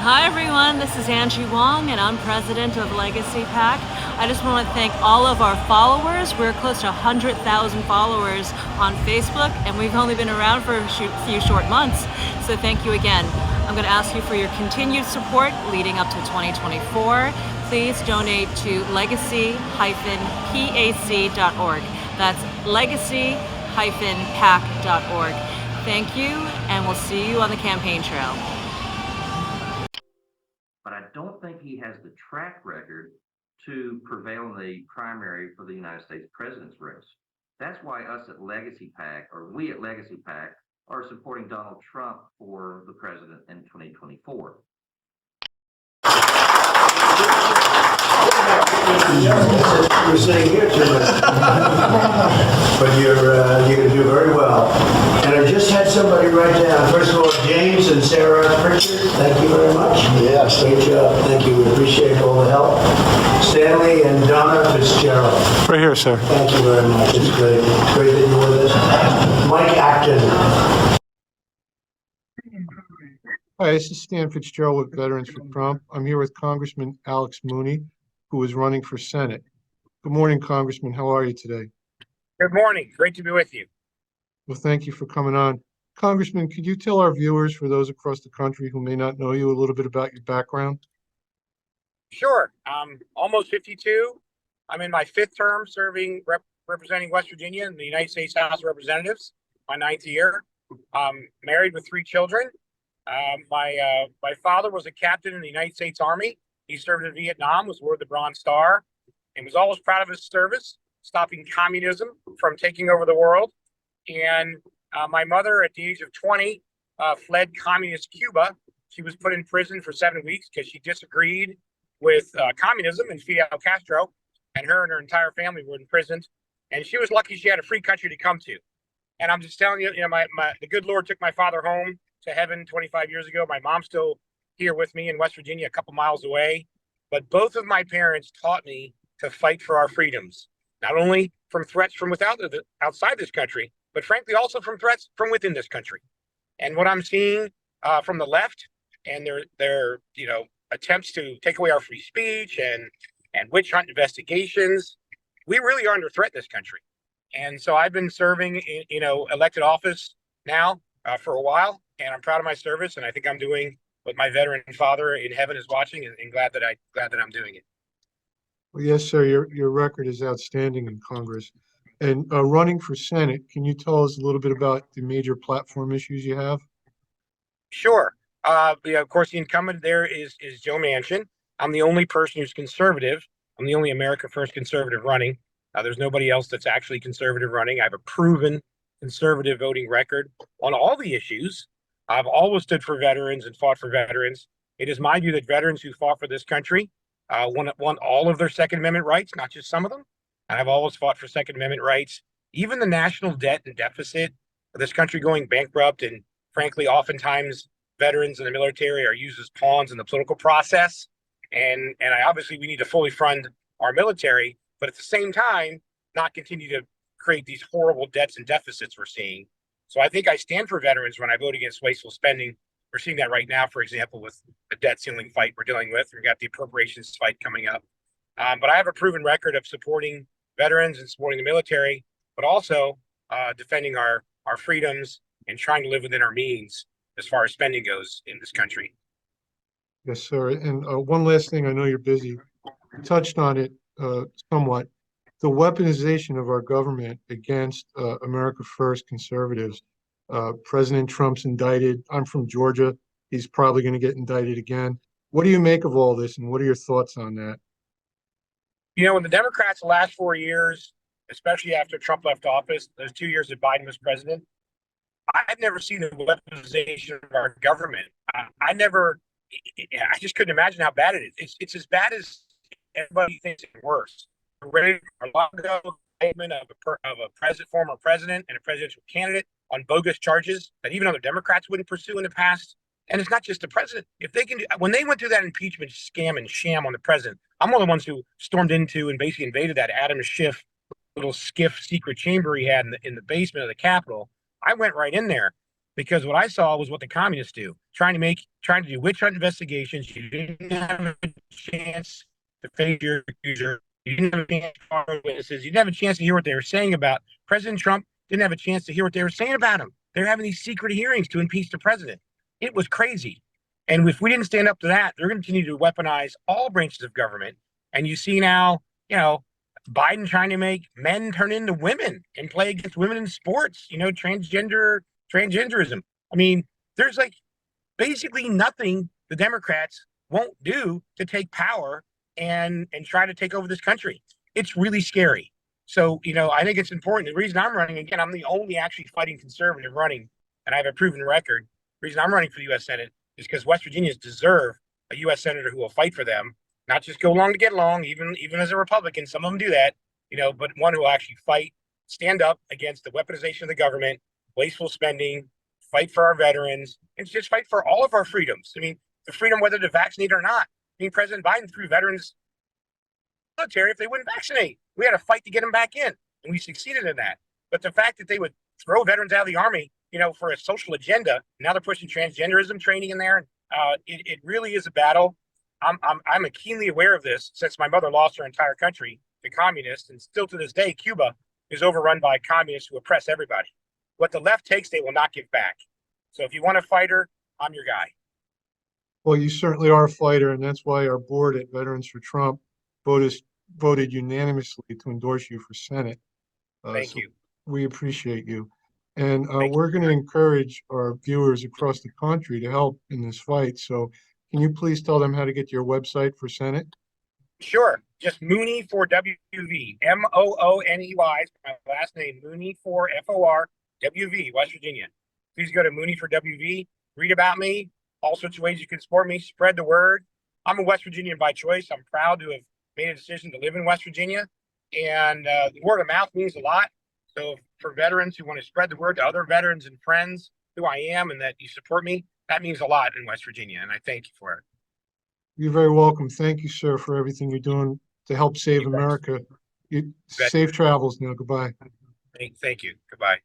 Hi everyone, this is Angie Wong and I'm president of Legacy PAC. I just want to thank all of our followers. We're close to 100,000 followers on Facebook and we've only been around for a few short months. So thank you again. I'm going to ask you for your continued support leading up to 2024. Please donate to legacy-pac.org. That's legacy-pac.org. Thank you, and we'll see you on the campaign trail. But I don't think he has the track record to prevail in the primary for the United States president's race. That's why us at Legacy PAC, or we at Legacy PAC, are supporting Donald Trump for the president in 2024. You're sitting here too much. But you're going to do very well. And I just had somebody write down, first of all, James and Sarah Pritchard, thank you very much. Yes, great job. Thank you. We appreciate all the help. Stanley and Donna Fitzgerald. Right here, sir. Thank you very much. It's great. It's great that you're with us. Mike Acton. Hi, this is Stan Fitzgerald with Veterans for Trump. I'm here with Congressman Alex Mooney, who is running for Senate. Good morning, Congressman. How are you today? Good morning. Great to be with you. Well, thank you for coming on. Congressman, could you tell our viewers, for those across the country who may not know you, a little bit about your background? Sure. Almost 52. I'm in my 5th term representing West Virginia in the United States House of Representatives, my 9th year. Married with 3 children. My father was a captain in the United States Army. He served in Vietnam, was awarded the Bronze Star, and was always proud of his service, stopping communism from taking over the world. And my mother, at the age of 20, fled communist Cuba. She was put in prison for 7 weeks because she disagreed with communism and Fidel Castro, and her entire family were imprisoned. And she was lucky she had a free country to come to. And I'm just telling you, the good Lord took my father home to heaven 25 years ago. My mom's still here with me in West Virginia, a couple miles away. But both of my parents taught me to fight for our freedoms, not only from threats from outside this country, but frankly also from threats from within this country. And what I'm seeing from the left and their attempts to take away our free speech and witch hunt investigations, we really are under threat in this country. And so I've been serving in elected office now for a while, and I'm proud of my service, and I think I'm doing what my veteran father in heaven is watching, and glad that I'm doing it. Well, yes, sir. Your record is outstanding in Congress. And running for Senate, can you tell us a little bit about the major platform issues you have? Sure. Of course, the incumbent there is Joe Manchin. I'm the only person who's conservative. I'm the only America First conservative running. There's nobody else that's actually conservative running. I have a proven conservative voting record on all the issues. I've always stood for veterans and fought for veterans. It is my view that veterans who fought for this country want all of their Second Amendment rights, not just some of them. And I've always fought for Second Amendment rights, even the national debt and deficit of this country going bankrupt. And frankly, oftentimes veterans and the military are used as pawns in the political process. And obviously we need to fully fund our military, but at the same time, not continue to create these horrible debts and deficits we're seeing. So I think I stand for veterans when I vote against wasteful spending. We're seeing that right now, for example, with the debt ceiling fight we're dealing with. We've got the appropriations fight coming up. But I have a proven record of supporting veterans and supporting the military, but also defending our freedoms and trying to live within our means as far as spending goes in this country. Yes, sir. And one last thing, I know you're busy. You touched on it somewhat. The weaponization of our government against America First conservatives. President Trump's indicted. I'm from Georgia. He's probably going to get indicted again. What do you make of all this, and what are your thoughts on that? When the Democrats the last 4 years, especially after Trump left office, those 2 years that Biden was president, I've never seen a weaponization of our government. I just couldn't imagine how bad it is. It's as bad as everybody thinks it's worse. A long ago, indictment of a former president and a presidential candidate on bogus charges that even other Democrats wouldn't pursue in the past. And it's not just the president. If they can, when they went through that impeachment scam and sham on the president, I'm one of the ones who stormed into and basically invaded that Adam Schiff little skiff secret chamber he had in the basement of the Capitol. I went right in there, because what I saw was what the communists do, trying to do witch hunt investigations. You didn't have a chance to face your accuser. You didn't have a chance to call witnesses. You didn't have a chance to hear what they were saying about President Trump. Didn't have a chance to hear what they were saying about him. They're having these secret hearings to impeach the president. It was crazy. And if we didn't stand up to that, they're going to continue to weaponize all branches of government. And you see now, Biden trying to make men turn into women and play against women in sports, transgenderism. I mean, there's like basically nothing the Democrats won't do to take power and try to take over this country. It's really scary. So, I think it's important. The reason I'm running, again, I'm the only actually fighting conservative running, and I have a proven record. The reason I'm running for the U.S. Senate is because West Virginians deserve a U.S. Senator who will fight for them, not just go along to get along, even as a Republican. Some of them do that, but one who will actually fight, stand up against the weaponization of the government, wasteful spending, fight for our veterans, and just fight for all of our freedoms. I mean, the freedom whether to vaccinate or not. I mean, President Biden threw veterans military if they wouldn't vaccinate. We had a fight to get them back in, and we succeeded in that. But the fact that they would throw veterans out of the Army, for a social agenda, now they're pushing transgenderism training in there. It really is a battle. I'm keenly aware of this since my mother lost her entire country to communists, and still to this day, Cuba is overrun by communists who oppress everybody. What the left takes, they will not give back. So if you want a fighter, I'm your guy. Well, you certainly are a fighter, and that's why our board at Veterans for Trump voted unanimously to endorse you for Senate. Thank you. We appreciate you. And Thank we're going to encourage our viewers across the country to help in this fight. So can you please tell them how to get to your website for Senate? Sure. Just Mooney for WV. Mooney, my last name, Mooney for FOR, WV, West Virginia. Please go to Mooney for WV, read about me, all sorts of ways you can support me, spread the word. I'm a West Virginian by choice. I'm proud to have made a decision to live in West Virginia. And word of mouth means a lot. So for veterans who want to spread the word to other veterans and friends who I am and that you support me, that means a lot in West Virginia. And I thank you for it. You're very welcome. Thank you, sir, for everything you're doing to help save You bet. America. bet. Safe travels now. Goodbye. Thank you. Goodbye.